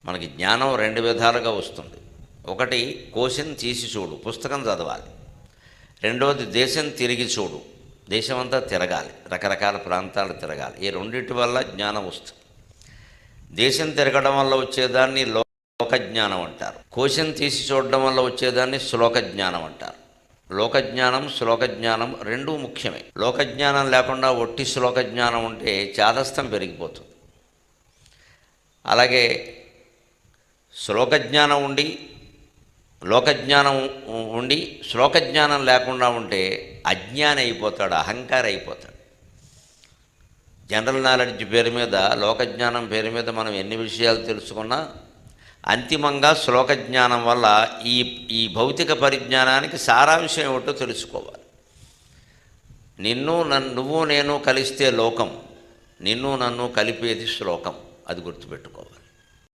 మనకి జ్ఞానం రెండు విధాలుగా వస్తుంది. ఒకటి కోశం తీసి చూడు, పుస్తకం చదవాలి. రెండవది దేశం తిరిగి చూడు, దేశమంతా తిరగాలి, రకరకాల ప్రాంతాలు తిరగాలి. ఈ రెండింటి వల్ల జ్ఞానం వస్తుంది. దేశం తిరగడం వల్ల వచ్చేదాన్ని లోక జ్ఞానం అంటారు. కోశం తీసి చూడడం వల్ల వచ్చేదాన్ని శ్లోక జ్ఞానం అంటారు. లోకజ్ఞానం శ్లోక జ్ఞానం రెండూ ముఖ్యమే. లోకజ్ఞానం లేకుండా ఒట్టి శ్లోక జ్ఞానం ఉంటే చాదస్తం పెరిగిపోతుంది. అలాగే శ్లోకజ్ఞానం ఉండి లోకజ్ఞానం ఉండి శ్లోకజ్ఞానం లేకుండా ఉంటే అజ్ఞాని అయిపోతాడు, అహంకారి అయిపోతాడు. జనరల్ నాలెడ్జ్ పేరు మీద, లోకజ్ఞానం పేరు మీద మనం ఎన్ని విషయాలు తెలుసుకున్నా అంతిమంగా శ్లోకజ్ఞానం వల్ల ఈ భౌతిక పరిజ్ఞానానికి సారాంశం ఏమిటో తెలుసుకోవాలి. నువ్వు నేను కలిస్తే లోకం, నిన్ను నన్ను కలిపేది శ్లోకం. అది గుర్తుపెట్టుకోవాలి.